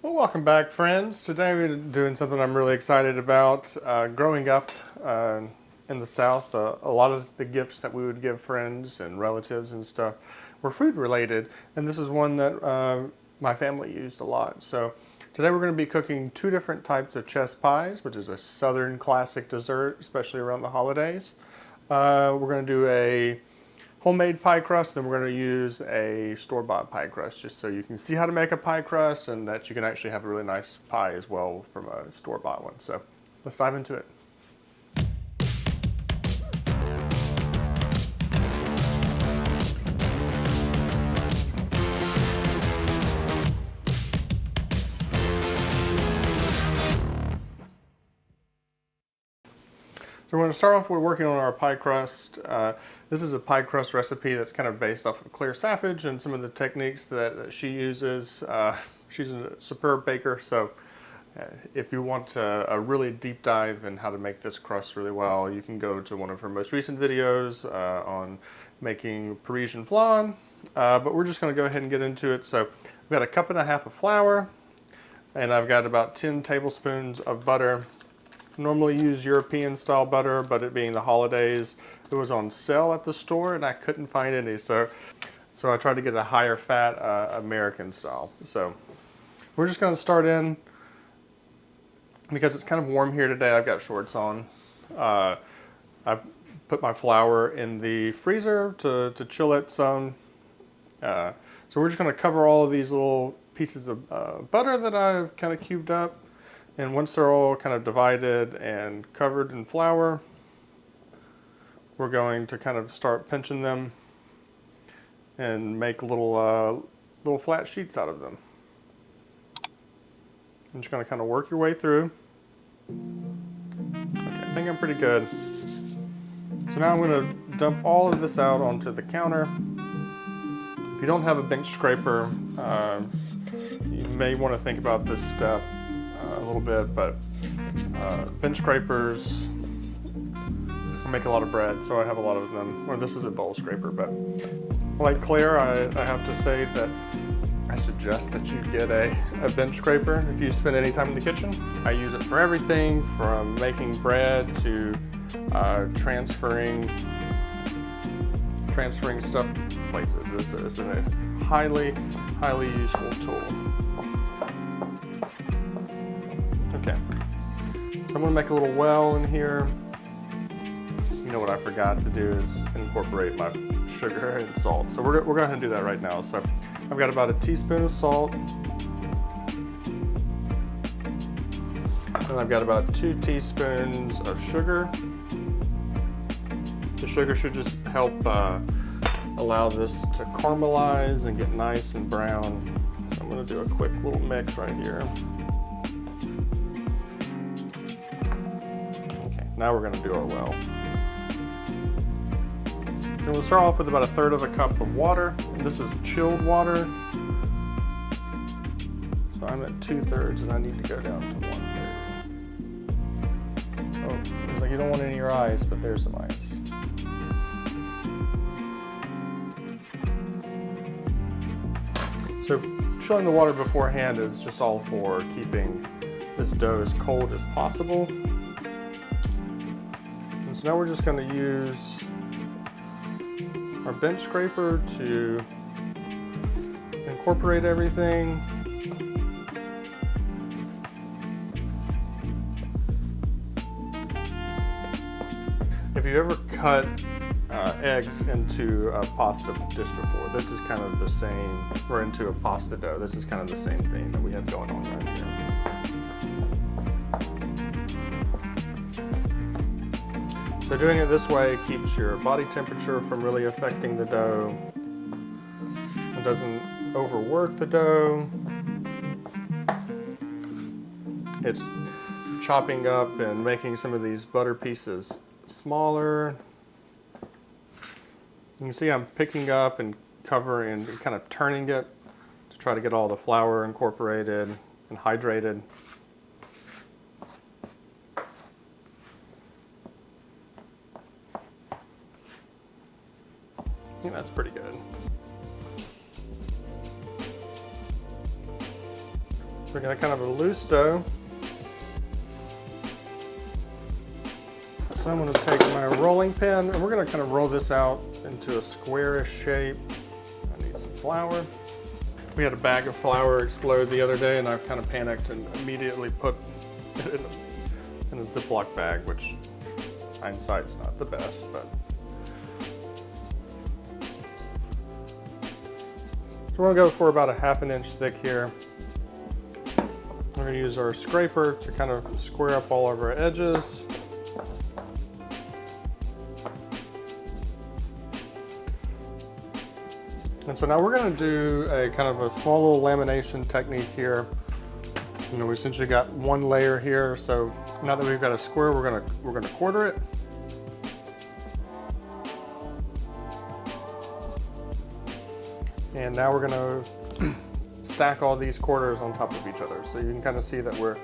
Well, welcome back, friends. Today we're doing something I'm really excited about. Growing up in the South, a lot of the gifts that we would give friends and relatives and stuff were food related, and this is one that my family used a lot. So today we're going to be cooking two different types of chess pies, which is a Southern classic dessert, especially around the holidays. We're going to do a homemade pie crust, then we're going to use a store-bought pie crust just so you can see how to make a pie crust and that you can actually have a really nice pie as well from a store-bought one. So let's dive into it. So we're going to start off with working on our pie crust. This is a pie crust recipe that's kind of based off of Claire Savage and some of the techniques that she uses. She's a superb baker, so if you want a really deep dive in how to make this crust really well, you can go to one of her most recent videos on making Parisian flan. But we're just going to go ahead and get into it. So I've got a cup and a half of flour, and I've got about 10 tablespoons of butter. Normally use European style butter, but it being the holidays, it was on sale at the store and I couldn't find any. So I tried to get a higher fat American style. So we're just going to start in, because it's kind of warm here today. I've got shorts on. I put my flour in the freezer to chill it some. So we're just going to cover all of these little pieces of butter that I've kind of cubed up. And once they're all kind of divided and covered in flour, we're going to kind of start pinching them and make little flat sheets out of them. I'm just going to kind of work your way through. Okay, I think I'm pretty good. So now I'm going to dump all of this out onto the counter. If you don't have a bench scraper, you may want to think about this step a little bit, but bench scrapers make a lot of bread, so I have a lot of them. Or this is a bowl scraper, but like Claire, I have to say that I suggest that you get a bench scraper if you spend any time in the kitchen. I use it for everything from making bread to transferring stuff places. This is a highly useful tool. Okay, so I'm going to make a little well in here. You know what I forgot to do is incorporate my sugar and salt. So we're going to do that right now. So I've got about a teaspoon of salt. And I've got about 2 teaspoons of sugar. The sugar should just help allow this to caramelize and get nice and brown. So I'm going to do a quick little mix right here. Now we're going to do our well. And we'll start off with about 1/3 of a cup of water. And this is chilled water. So I'm at 2/3 and I need to go down to 1/3. Oh, it's like you don't want any of your ice, but there's some ice. So chilling the water beforehand is just all for keeping this dough as cold as possible. So now we're just going to use our bench scraper to incorporate everything. If you ever cut eggs into a pasta dish before, this is kind of the same, or into a pasta dough, this is kind of the same thing that we have going on right here. So doing it this way keeps your body temperature from really affecting the dough. It doesn't overwork the dough. It's chopping up and making some of these butter pieces smaller. You can see I'm picking up and covering and kind of turning it to try to get all the flour incorporated and hydrated. I think that's pretty good. We can got kind of a loose dough. So I'm going to take my rolling pin and we're going to kind of roll this out into a squarish shape. I need some flour. We had a bag of flour explode the other day and I kind of panicked and immediately put it in a Ziploc bag, which hindsight's not the best, but. So we're going to go for about a ½ inch thick here. We're going to use our scraper to kind of square up all of our edges. And so now we're going to do a kind of a small little lamination technique here. You know, we essentially got one layer here, so now that we've got a square, we're gonna quarter it. And now we're gonna stack all these quarters on top of each other. So you can kind of see that we're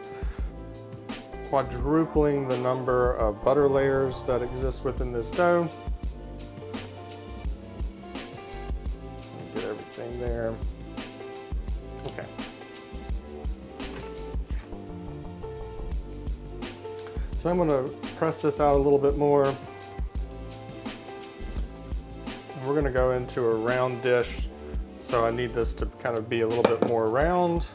quadrupling the number of butter layers that exist within this dough. Get everything there. Okay. So I'm going to press this out a little bit more. And we're going to go into a round dish. So I need this to kind of be a little bit more round.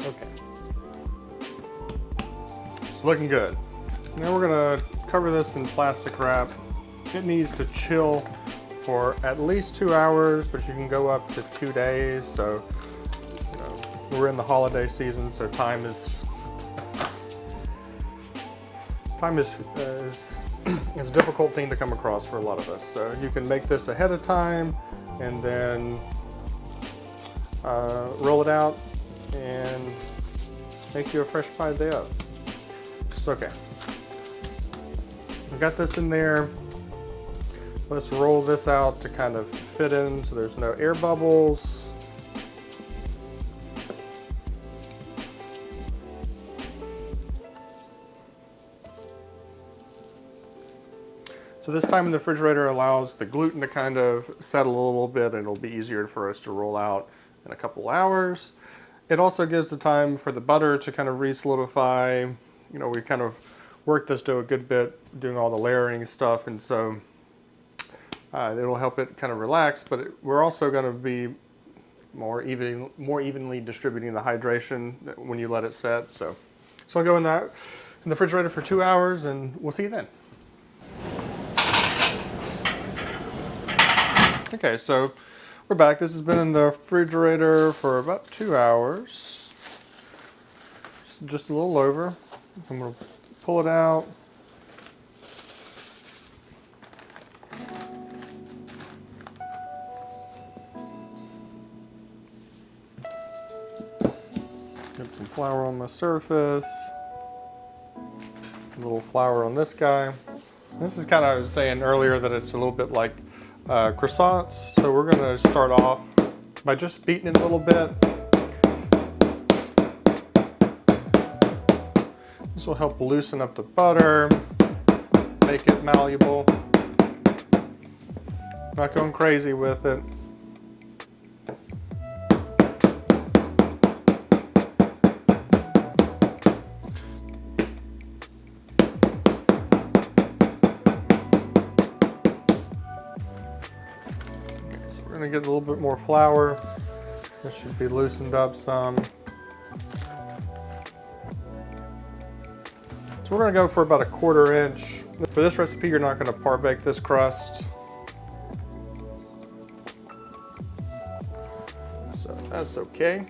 Okay. Looking good. Now we're gonna cover this in plastic wrap. It needs to chill for at least 2 hours, but you can go up to 2 days. So you know, we're in the holiday season, so time is a difficult thing to come across for a lot of us. So you can make this ahead of time and then roll it out and make you a fresh pie day up. It's okay. I've got this in there. Let's roll this out to kind of fit in so there's no air bubbles. So this time in the refrigerator allows the gluten to kind of settle a little bit and it'll be easier for us to roll out in a couple hours. It also gives the time for the butter to kind of re-solidify. You know, we kind of worked this dough a good bit doing all the layering stuff, and so it'll help it kind of relax, but we're also going to be more evenly distributing the hydration when you let it set. So I'll go in the refrigerator for 2 hours and we'll see you then. Okay, so we're back. This has been in the refrigerator for about 2 hours. Just a little over. So I'm going to pull it out. Get some flour on my surface. A little flour on this guy. This is kind of, I was saying earlier that it's a little bit like croissants. So we're going to start off by just beating it a little bit. This will help loosen up the butter, make it malleable. Not going crazy with it. So we're going to get a little bit more flour. This should be loosened up some. So we're going to go for about a 1/4 inch. For this recipe, you're not going to par bake this crust. So that's okay.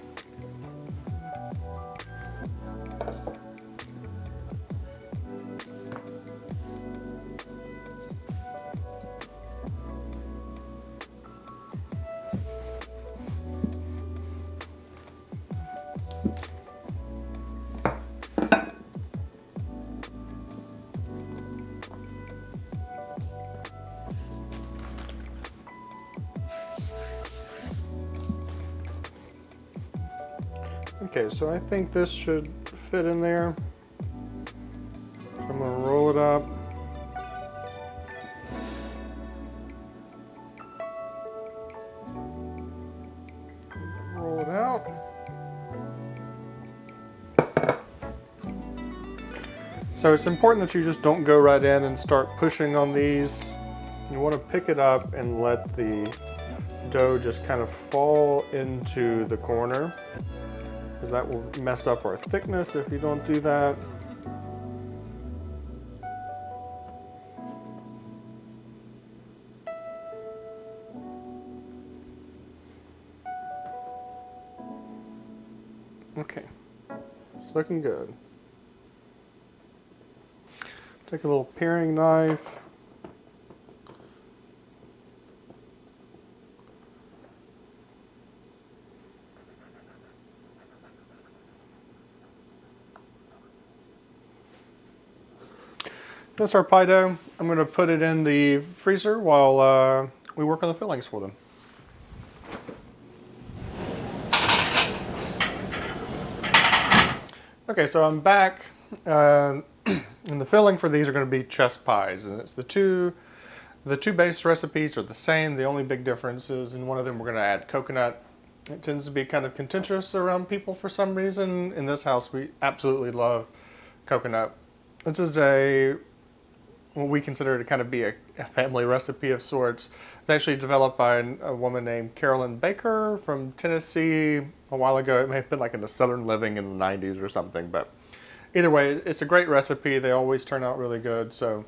Okay, so I think this should fit in there. So I'm gonna roll it up. Roll it out. So it's important that you just don't go right in and start pushing on these. You want to pick it up and let the dough just kind of fall into the corner, because that will mess up our thickness if you don't do that. Okay, it's looking good. Take a little paring knife. That's our pie dough. I'm going to put it in the freezer while we work on the fillings for them. Okay, so I'm back, and the filling for these are going to be chest pies, and it's the two base recipes are the same. The only big difference is in one of them we're going to add coconut. It tends to be kind of contentious around people for some reason. In this house, we absolutely love coconut. This is what we consider to kind of be a family recipe of sorts. It's actually developed by a woman named Carolyn Baker from Tennessee a while ago. It may have been like in the Southern Living in the 90s or something, but either way, it's a great recipe. They always turn out really good. So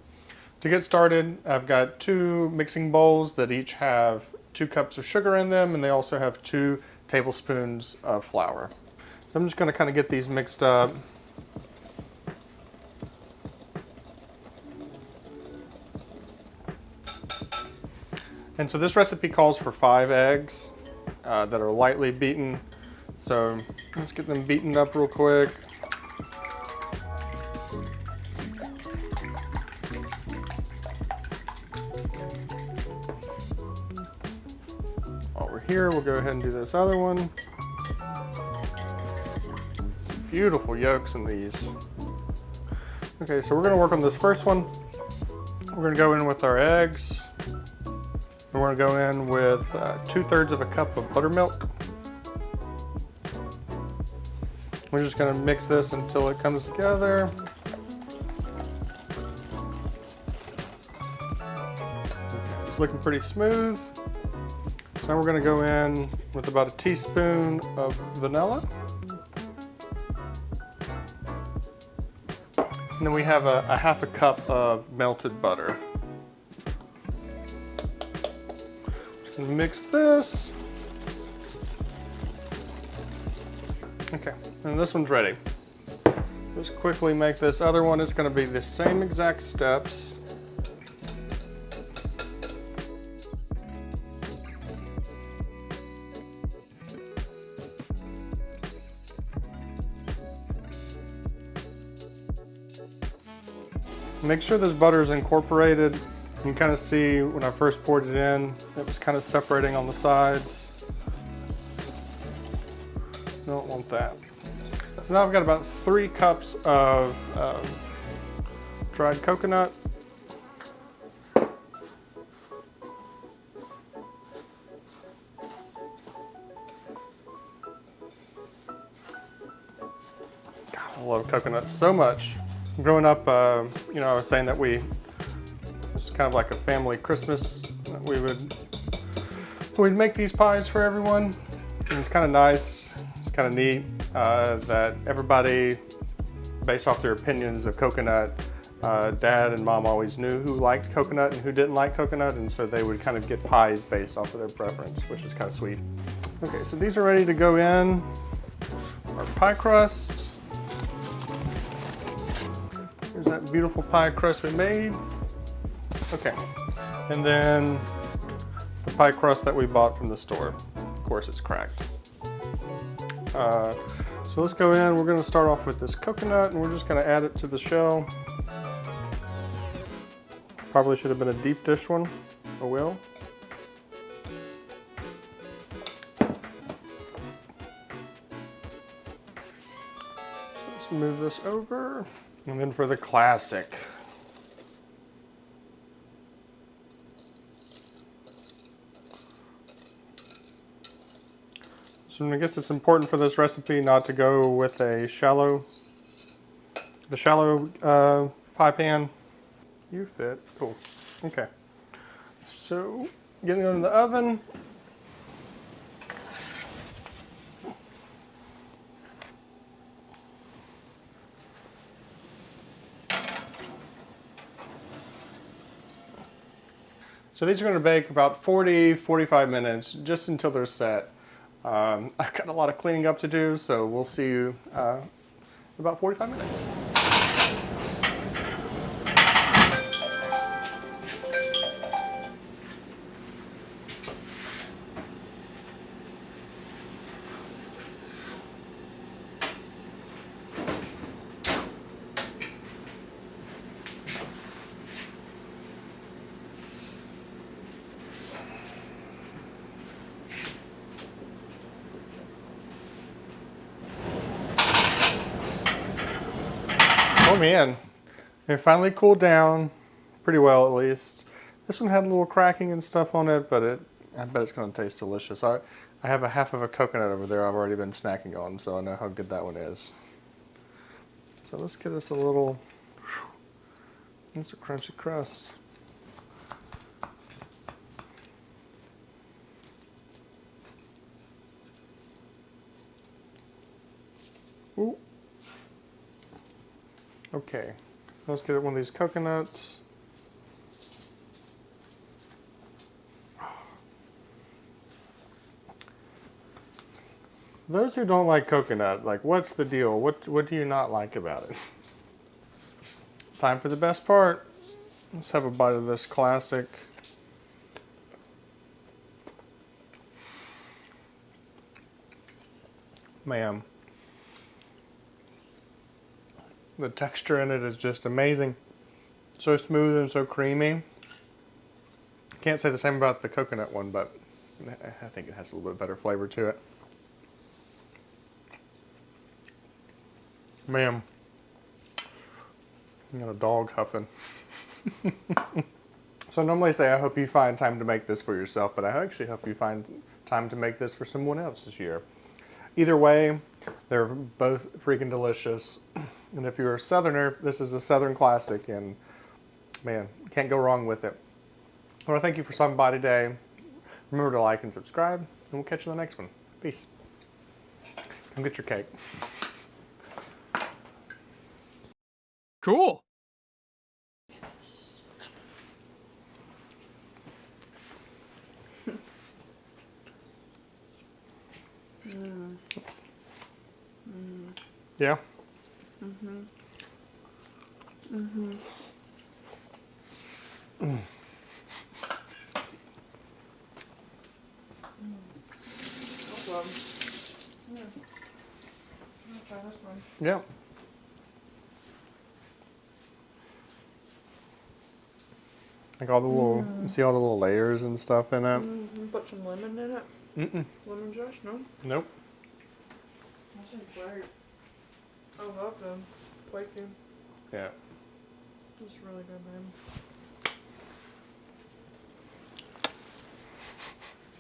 to get started, I've got 2 mixing bowls that each have 2 cups of sugar in them, and they also have 2 tablespoons of flour. So I'm just going to kind of get these mixed up. And so this recipe calls for 5 eggs that are lightly beaten. So let's get them beaten up real quick. While we're here, we'll go ahead and do this other one. Beautiful yolks in these. Okay, so we're going to work on this first one. We're going to go in with our eggs. And we're going to go in with 2/3 of a cup of buttermilk. We're just going to mix this until it comes together. Okay, it's looking pretty smooth. Now we're going to go in with about a teaspoon of vanilla. And then we have a 1/2 cup of melted butter. Mix this. Okay, and this one's ready. Just quickly make this other one. It's going to be the same exact steps. Make sure this butter is incorporated. You can kind of see when I first poured it in, it was kind of separating on the sides. Don't want that. So now I've got about 3 cups of dried coconut. God, I love coconut so much. Growing up, you know, I was saying that it's kind of like a family Christmas. We'd make these pies for everyone. And it's kind of nice. It's kind of neat that everybody, based off their opinions of coconut, Dad and Mom always knew who liked coconut and who didn't like coconut, and so they would kind of get pies based off of their preference, which is kind of sweet. Okay, so these are ready to go in. Our pie crust. Here's that beautiful pie crust we made. Okay, and then the pie crust that we bought from the store. Of course, it's cracked. So let's go in. We're going to start off with this coconut, and we're just going to add it to the shell. Probably should have been a deep dish one. Oh well. Let's move this over. And then for the classic. So I guess it's important for this recipe not to go with the shallow pie pan. You fit. Cool. Okay. So getting it in the oven. So these are going to bake about 40-45 minutes, just until they're set. I've got a lot of cleaning up to do, so we'll see you in about 45 minutes. Oh man, it finally cooled down pretty well, at least. This one had a little cracking and stuff on it, but I bet it's going to taste delicious. I have a half of a coconut over there I've already been snacking on, so I know how good that one is. So let's get us a little, it's a crunchy crust. Ooh. Okay, let's get one of these coconuts. Those who don't like coconut, like, what's the deal? What do you not like about it? Time for the best part. Let's have a bite of this classic. Man. The texture in it is just amazing. So smooth and so creamy. Can't say the same about the coconut one, but I think it has a little bit better flavor to it. Man. I got a dog huffing. So I normally say I hope you find time to make this for yourself, but I actually hope you find time to make this for someone else this year. Either way, they're both freaking delicious. And if you're a Southerner, this is a Southern classic, and man, can't go wrong with it. I want to thank you for stopping by today. Remember to like and subscribe, and we'll catch you in the next one. Peace. Come get your cake. Cool. Yeah? Try this one. Yeah. Like all the little, you see all the little layers and stuff in it? Put some lemon in it. Lemon zest? No? Nope. That seems great. I love them. Flaky. Yeah. It's really good, man.